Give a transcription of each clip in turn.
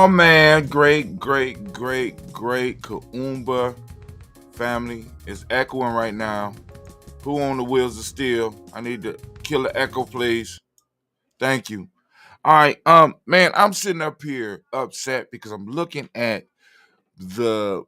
Oh man, great Kaumba family is echoing right now. Who on the wheels of steel? I need to kill the echo, please. Thank you. All right, man, I'm sitting up here upset because I'm looking at the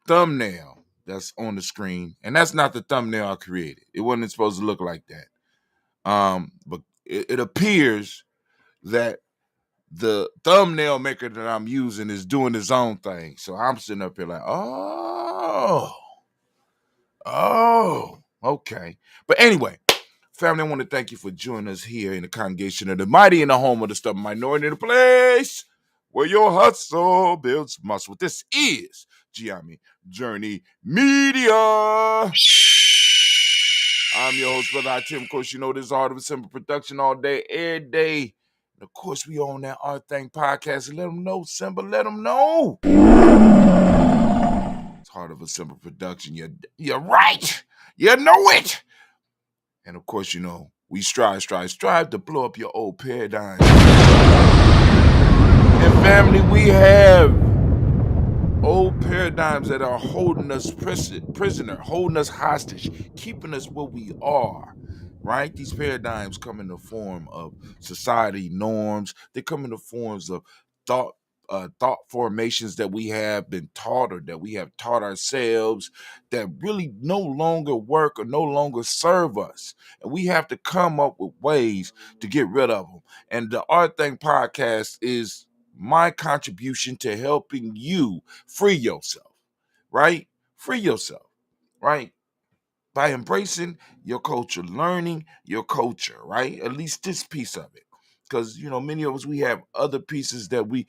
thumbnail that's on the screen, and that's not the thumbnail I created. It wasn't supposed to look like that. But it appears that the thumbnail maker that I'm using is doing his own thing. So I'm sitting up here like, okay. But anyway, family, I want to thank you for joining us here in the congregation of the mighty in the home of the stubborn minority, the place where your hustle builds muscle. This is Gye-Nyame Journey Media. I'm your host, Brother Tim. Of course, you know this is Art of a Simple Production all day, every day. And of course, we own that Thang podcast. And let them know, Simba, let them know. It's Heart of a Simple Production. You're right. You know it. And of course, you know, we strive to blow up your old paradigm. And family, we have old paradigms that are holding us prisoner, holding us hostage, keeping us where we are, right? These paradigms come in the form of society norms. They come in the forms of thought formations that we have been taught or that we have taught ourselves that really no longer work or no longer serve us. And we have to come up with ways to get rid of them. And the Art Thing podcast is my contribution to helping you free yourself, right? Free yourself, right? By embracing your culture, learning your culture, right? At least this piece of it. Because, you know, many of us, we have other pieces but we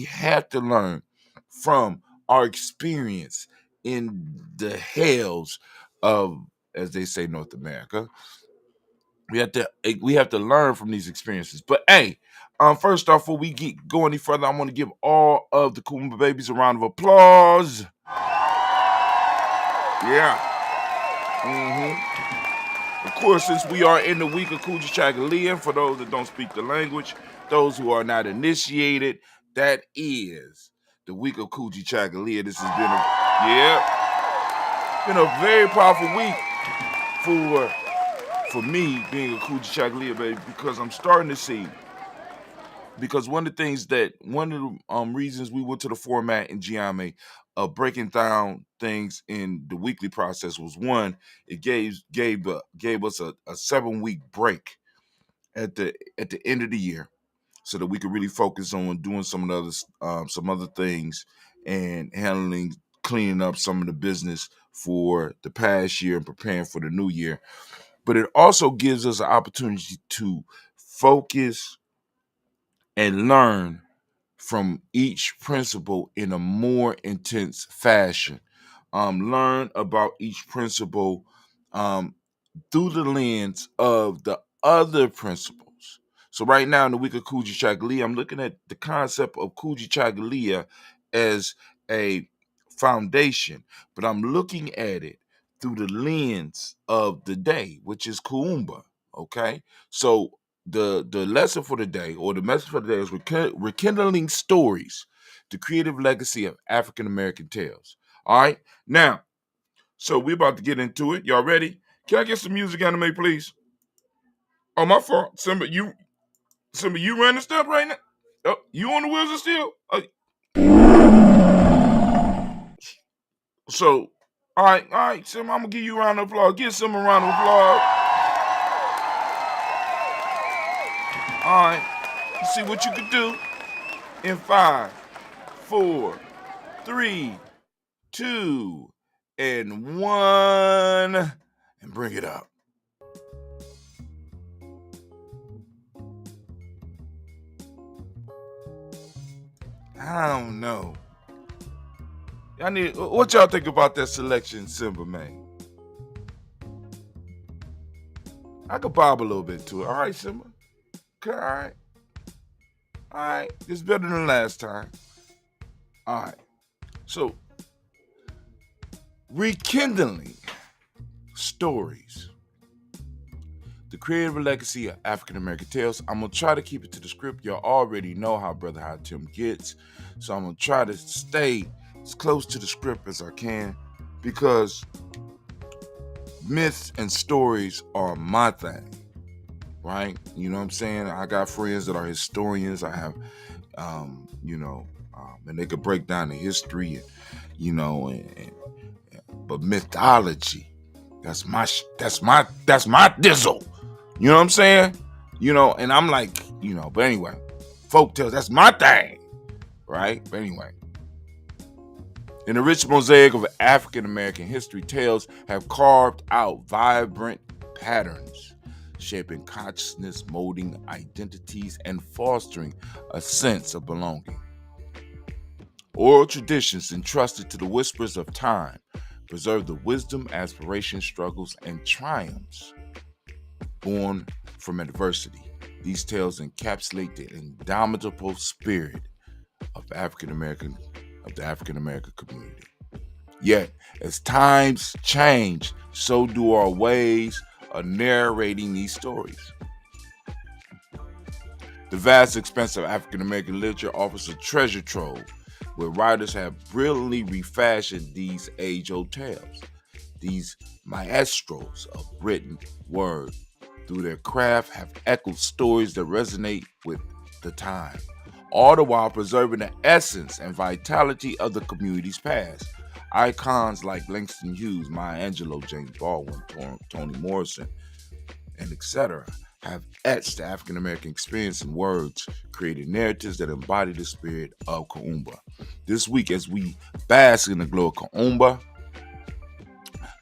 have to learn from our experience in the hells of, as they say, North America. We have to learn from these experiences. But hey, first off, before we go any further, I want to give all of the Kumba babies a round of applause. Yeah. Of course, since we are in the week of Kujichagulia, for those that don't speak the language, those who are not initiated, that is the week of Kujichagulia. This has been a very powerful week for me being a Kujichagulia baby, because I'm starting to see. Because one of the reasons we went to the format in Gye-Nyame of breaking down things in the weekly process was, one, it gave us a 7-week break at the end of the year, so that we could really focus on doing some other things and cleaning up some of the business for the past year and preparing for the new year. But it also gives us an opportunity to focus and learn from each principle in a more intense fashion. Learn about each principle through the lens of the other principles. So right now in the week of Kujichagulia, I'm looking at the concept of Kujichagulia as a foundation, but I'm looking at it through the lens of the day, which is Kuumba. Okay, so the lesson for the day, or the message for the day, is rekindling stories, the creative legacy of African American tales. All right, now, so we're about to get into it. Y'all ready? Can I get some music anime, please? Oh, my fault. Simba, you running stuff right now? Oh, you on the wheels of steel? So, all right, Simba, I'm gonna give you a round of applause. Give Simba a round of applause. All right, let's see what you can do in 5, 4, 3, 2, and 1, and bring it up. I don't know. What y'all think about that selection, Simba, man? I could bob a little bit to it. All right, Simba. Okay, all right. It's better than last time. All right. So, rekindling stories, The creative legacy of African American tales. I'm gonna try to keep it to the script. Y'all already know how Brother Hatim gets, so I'm gonna try to stay as close to the script as I can, because myths and stories are my thing, right? You know what I'm saying? I got friends that are historians. I have, and they could break down the history, but mythology, that's my dizzle. You know what I'm saying? And I'm like, but anyway, folk tales, that's my thing, right? But anyway, in the rich mosaic of African American history, tales have carved out vibrant patterns, shaping consciousness, molding identities, and fostering a sense of belonging. Oral traditions entrusted to the whispers of time preserve the wisdom, aspirations, struggles, and triumphs born from adversity. These tales encapsulate the indomitable spirit of the African American community. Yet, as times change, so do our ways of narrating these stories. The vast expanse of African American literature offers a treasure trove where writers have brilliantly refashioned these age-old tales. These maestros of written word, through their craft, have echoed stories that resonate with the time, all the while preserving the essence and vitality of the community's past. Icons like Langston Hughes, Maya Angelou, James Baldwin, Toni Morrison, and etc. have etched the African American experience in words, creating narratives that embody the spirit of Kuumba. This week, as we bask in the glow of Kuumba,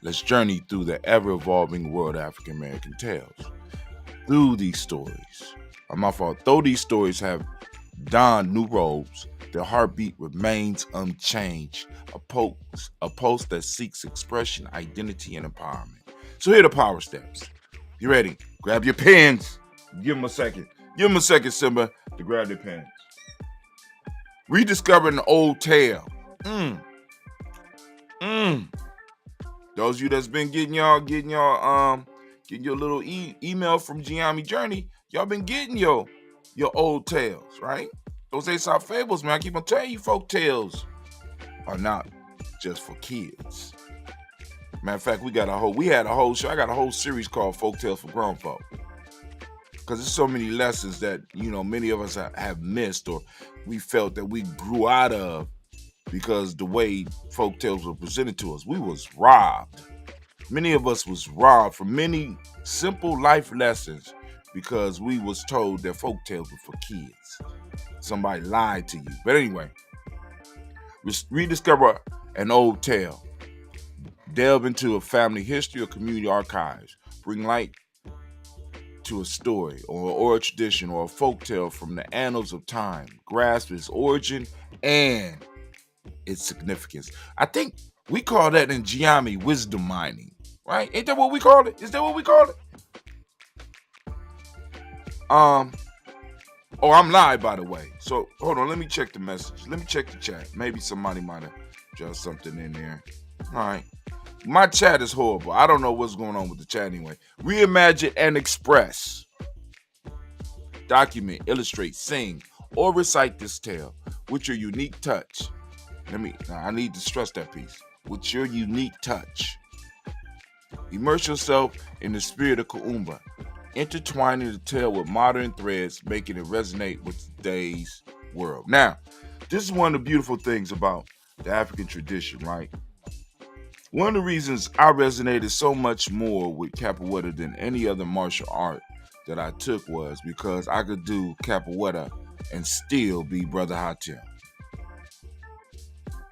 let's journey through the ever-evolving world of African American tales. Though these stories have donned new robes, their heartbeat remains unchanged, a pulse that seeks expression, identity, and empowerment. So here are the power steps. You ready? Grab your pens. Give them a second. Give them a second, Simba, to grab their pens. Rediscovering an old tale. Those of you that's been getting your little email from Gye-Nyame Journey, y'all been getting your old tales, right? Those Aesop fables, man. I keep on telling you, folk tales are not just for kids. Matter of fact, we had a whole show. I got a whole series called Folk Tales for Grown Folk, because there's so many lessons that many of us have missed, or we felt that we grew out of, because the way folk tales were presented to us, we was robbed. Many of us was robbed from many simple life lessons because we was told that folk tales were for kids. Somebody lied to you. But anyway, rediscover an old tale. Delve into a family history or community archives. Bring light to a story or a tradition or a folk tale from the annals of time. Grasp its origin and its significance. I think we call that in Gye-Nyame wisdom mining, right? Ain't that what we call it? Is that what we call it? Oh, I'm live, by the way. So hold on, let me check the message. Let me check the chat. Maybe somebody might have just something in there. All right. My chat is horrible. I don't know what's going on with the chat anyway. Reimagine and express. Document, illustrate, sing, or recite this tale with your unique touch. I need to stress that piece. With your unique touch. Immerse yourself in the spirit of Kuumba, intertwining the tale with modern threads, making it resonate with today's world. Now, this is one of the beautiful things about the African tradition, right? One of the reasons I resonated so much more with capoeira than any other martial art that I took was because I could do capoeira and still be Brother Hatim.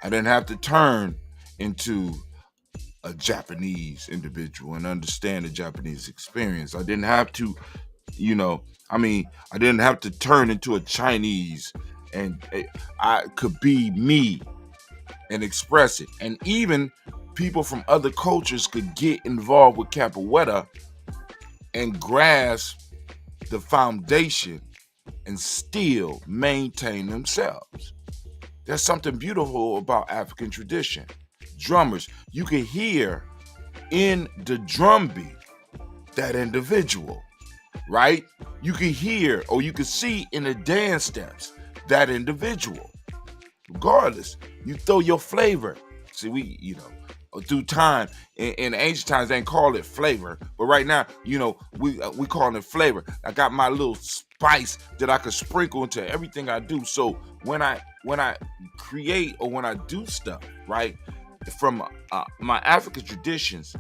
I didn't have to turn into a Japanese individual and understand the Japanese experience. I didn't have to, I didn't have to turn into a Chinese, and I could be me and express it. And even people from other cultures could get involved with capoeira and grasp the foundation and still maintain themselves. There's something beautiful about African tradition. Drummers, you can hear in the drum beat that individual. right? You can hear or you can see in the dance steps that individual. Regardless, you throw your flavor. See, through time, in ancient times, they ain't call it flavor, but right now, we call it flavor. I got my little spice that I could sprinkle into everything I do. So when I create or when I do stuff, right, from my African traditions,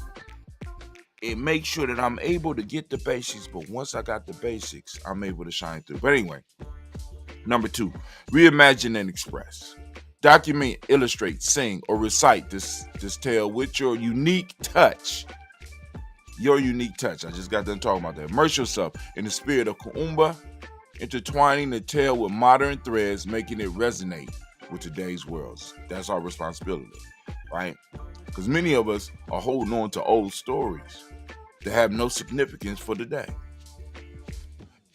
it makes sure that I'm able to get the basics. But once I got the basics, I'm able to shine through. But anyway, number 2, reimagine and express. Document, illustrate, sing, or recite this tale with your unique touch. Your unique touch. I just got done talking about that. Immerse yourself in the spirit of Kuumba, intertwining the tale with modern threads, making it resonate with today's worlds. That's our responsibility, right? Because many of us are holding on to old stories that have no significance for today.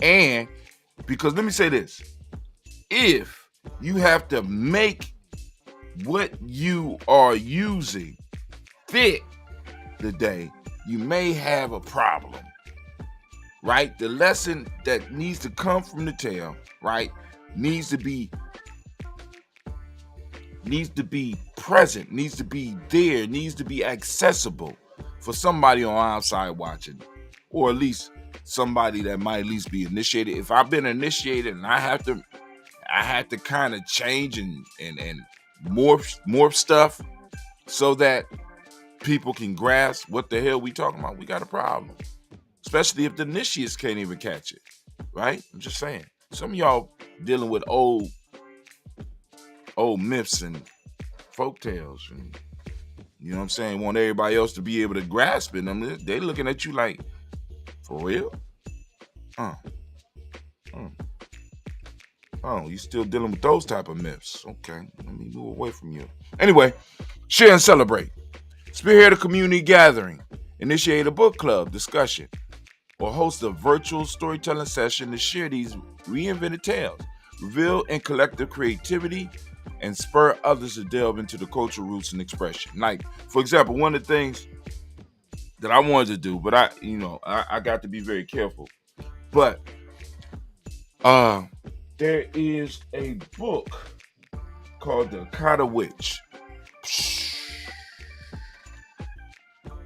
And because let me say this, if you have to make what you are using fit the day, you may have a problem, right? The lesson that needs to come from the tale, right, needs to be present, needs to be there, needs to be accessible for somebody on outside watching, or at least somebody that might at least be initiated. If I've been initiated and I have to kind of change and morph stuff so that people can grasp what the hell we talking about, we got a problem. Especially if the initiates can't even catch it, right? I'm just saying. Some of y'all dealing with old myths and folk tales, and you know what I'm saying, want everybody else to be able to grasp it. They looking at you like, for real? Oh, you still dealing with those type of myths. Okay, let me move away from you. Anyway, share and celebrate. Spearhead a community gathering. Initiate a book club discussion. Or host a virtual storytelling session to share these reinvented tales. Reveal and collective creativity and spur others to delve into the cultural roots and expression. Like, for example, one of the things that I wanted to do, but I got to be very careful. But there is a book called The Kata Witch.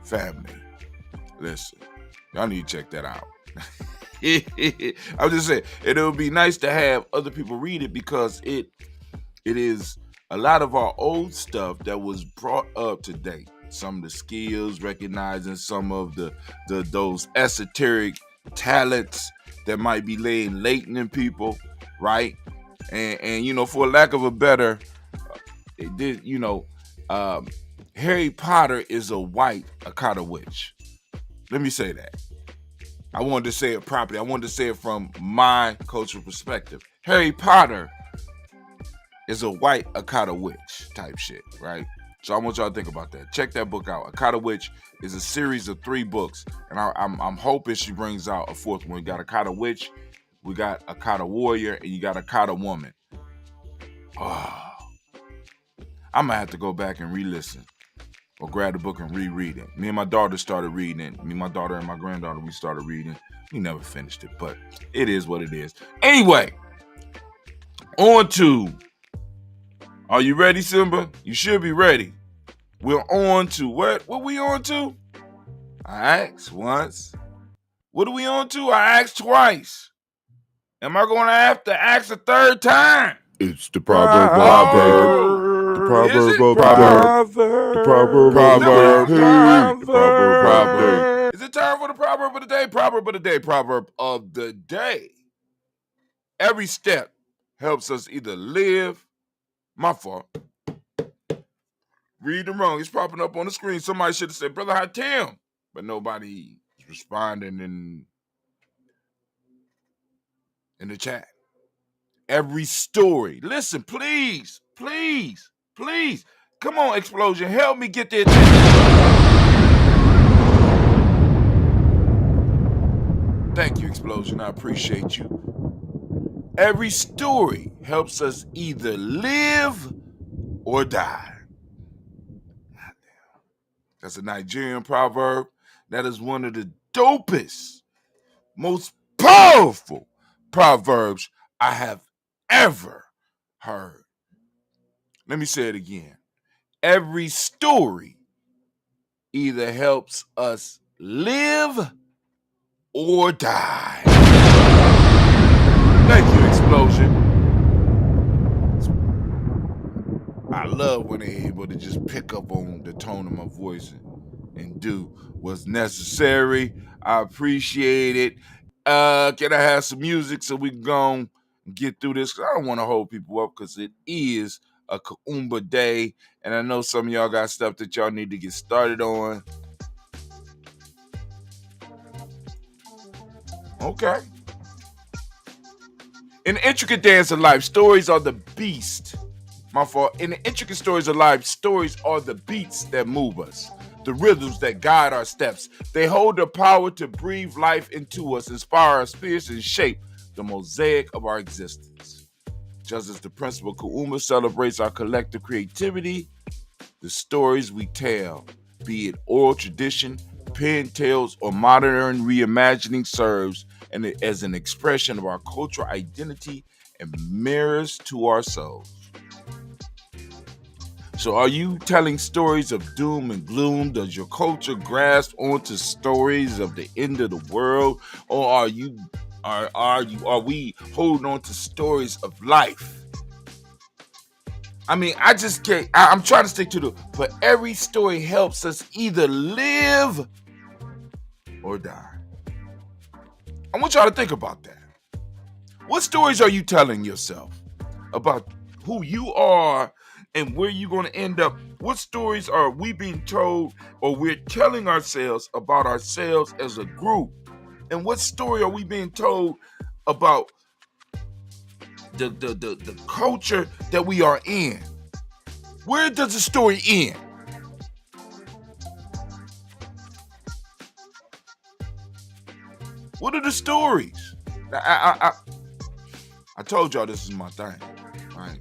Family, listen, y'all need to check that out. I'm just saying, it would be nice to have other people read it, because it is a lot of our old stuff that was brought up to date. Some of the skills, recognizing some of those esoteric talents that might be laying latent in people, right? And for lack of a better, Harry Potter is a white Akata witch. Let me say that. I wanted to say it properly. I wanted to say it from my cultural perspective. Harry Potter is a white Akata witch type shit, right? So I want y'all to think about that. Check that book out. Akata Witch is a series of 3 books, and I'm hoping she brings out a 4th one. We got Akata Witch, we got Akata Warrior, and you got Akata Woman. Oh, I'm gonna have to go back and re-listen, or grab the book and reread it. Me and my daughter started reading it. Me, my daughter, and my granddaughter, we started reading. We never finished it, but it is what it is. Anyway, on to, are you ready, Simba? You should be ready. We're on to what? What we on to? I asked once. What are we on to? I asked twice. Am I going to have to ask a 3rd time? It's the proverb of the day. The proverb of the Is it time for the proverb of the day? Proverb of the day. Proverb of the day. Every step helps us either live. My fault. Reading wrong. It's popping up on the screen. Somebody should have said, Brother Hatim. But nobody is responding in the chat. Every story. Listen, please. Come on, Explosion. Help me get the attention. Thank you, Explosion. I appreciate you. Every story helps us either live or die. That's a Nigerian proverb. That is one of the dopest, most powerful proverbs I have ever heard. Let me say it again. Every story either helps us live or die. Thank you, Explosion. I love when they're able to just pick up on the tone of my voice and do what's necessary. I appreciate it. Can I have some music so we can go and get through this? 'Cause I don't want to hold people up because it is a Kuumba day, and I know some of y'all got stuff that y'all need to get started on. Okay. In the intricate dance of life, stories are the beast. My fault. In the intricate stories of life, stories are the beats that move us, the rhythms that guide our steps. They hold the power to breathe life into us, inspire our spirits, and shape the mosaic of our existence. Just as the principle Kuumba celebrates our collective creativity, the stories we tell, be it oral tradition, pen tales, or modern reimagining, serves as an expression of our cultural identity and mirrors to our souls. So are you telling stories of doom and gloom? Does your culture grasp onto stories of the end of the world? Or are we holding on to stories of life? I mean, I just can't. I'm trying to stick to but every story helps us either live or die. I want y'all to think about that. What stories are you telling yourself about who you are and where you're going to end up? What stories are we being told or we're telling ourselves about ourselves as a group? And what story are we being told about the culture that we are in? Where does the story end? What are the stories? I told y'all this is my thing, right?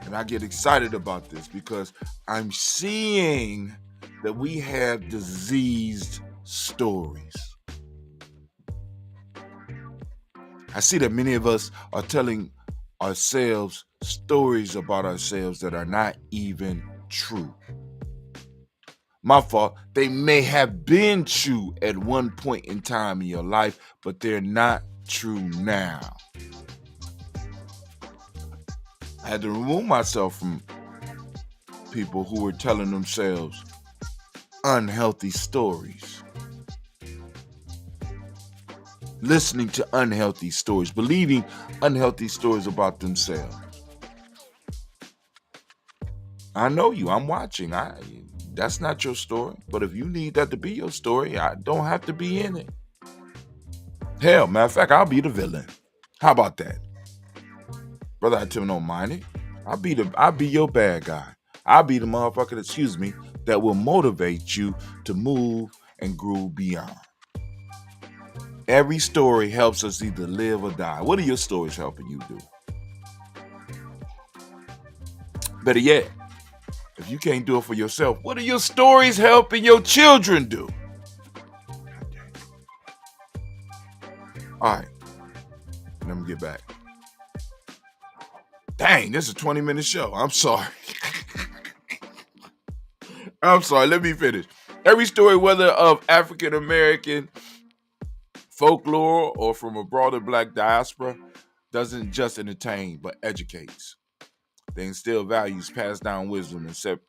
And I get excited about this because I'm seeing that we have diseased stories. I see that many of us are telling ourselves stories about ourselves that are not even true. My fault. They may have been true at one point in time in your life, but they're not true now. I had to remove myself from people who were telling themselves unhealthy stories. Listening to unhealthy stories, believing unhealthy stories about themselves. I know you. I'm watching. That's not your story. But if you need that to be your story, I don't have to be in it. Hell, matter of fact, I'll be the villain. How about that? Brother, I don't mind it. I'll be your bad guy. I'll be the motherfucker, that will motivate you to move and grow beyond. Every story helps us either live or die. What are your stories helping you do? Better yet, if you can't do it for yourself, what are your stories helping your children do? All right, let me get back. Dang, this is a 20-minute show. I'm sorry. Let me finish. Every story, whether of African American folklore or from a broader Black diaspora, doesn't just entertain but educates. They instill values, pass down wisdom, and set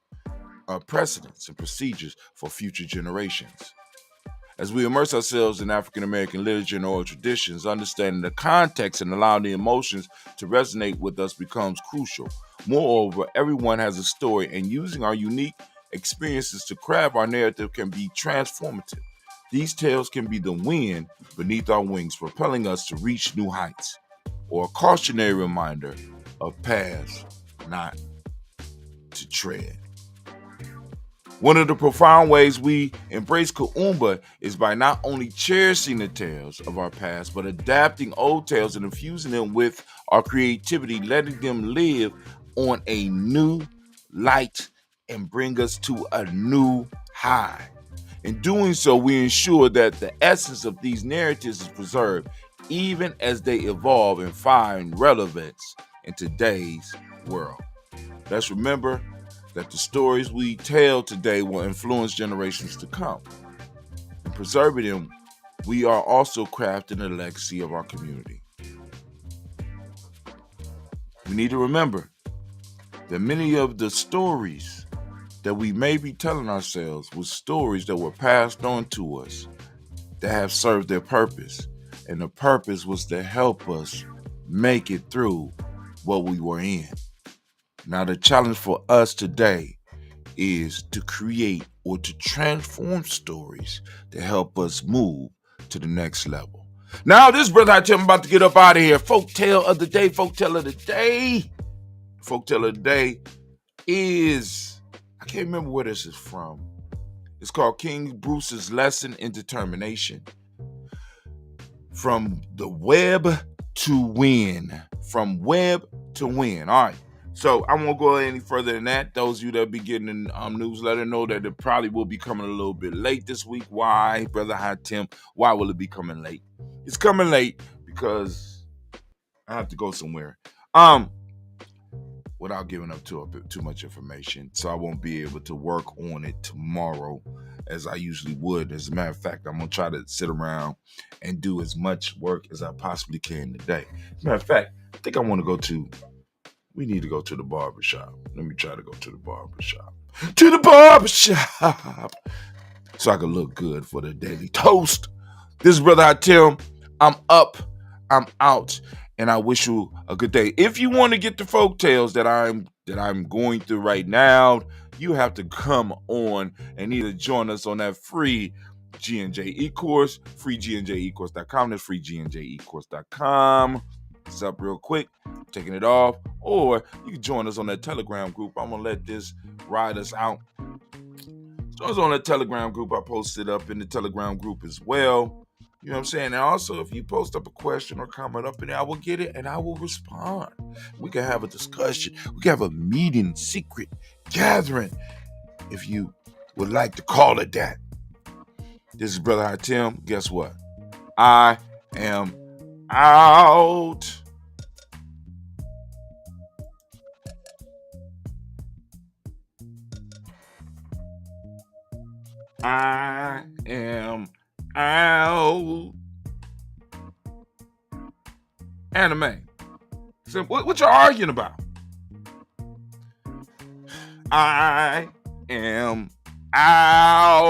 precedents and procedures for future generations. As we immerse ourselves in African American literature and oral traditions, understanding the context and allowing the emotions to resonate with us becomes crucial. Moreover, everyone has a story, and using our unique experiences to craft our narrative can be transformative. These tales can be the wind beneath our wings, propelling us to reach new heights, or a cautionary reminder of paths not to tread. One of the profound ways we embrace Kuumba is by not only cherishing the tales of our past, but adapting old tales and infusing them with our creativity, letting them live on a new light and bring us to a new high. In doing so, we ensure that the essence of these narratives is preserved, even as they evolve and find relevance in today's world. Let's remember that the stories we tell today will influence generations to come. In preserving them, we are also crafting the legacy of our community. We need to remember that many of the stories that we may be telling ourselves were stories that were passed on to us that have served their purpose. And the purpose was to help us make it through what we were in. Now, the challenge for us today is to create or to transform stories to help us move to the next level. Now, this brother, I'm about to get up out of here. Folktale of the day. Folktale of the day is, I can't remember where this is from. It's called King Bruce's Lesson in Determination. From the web to win. From web to win. All right. So I won't go any further than that. Those of you that be getting the newsletter know that it probably will be coming a little bit late this week. Why, Brother High Tim? Why will it be coming late? It's coming late because I have to go somewhere. Without giving up too much information. So I won't be able to work on it tomorrow as I usually would. As a matter of fact, I'm going to try to sit around and do as much work as I possibly can today. As a matter of fact, I think we need to go to the barbershop. Let me try to go to the barbershop. To the barbershop! So I can look good for the daily toast. This is Brother Tim. I'm up. I'm out. And I wish you a good day. If you want to get the folk tales that I'm going through right now, you have to come on and either join us on that free G&J e-course, freegnjecourse.com. That's freegnjecourse.com. It's up real quick, taking it off. Or you can join us on that Telegram group. I'm going to let this ride us out. So I was on that Telegram group. I posted up in the Telegram group as well. You know what I'm saying? And also, if you post up a question or comment up in there, I will get it and I will respond. We can have a discussion. We can have a meeting, secret gathering, if you would like to call it that. This is Brother High Tim. Guess what? I am out. I am out. Anime. So what you arguing about? I am out.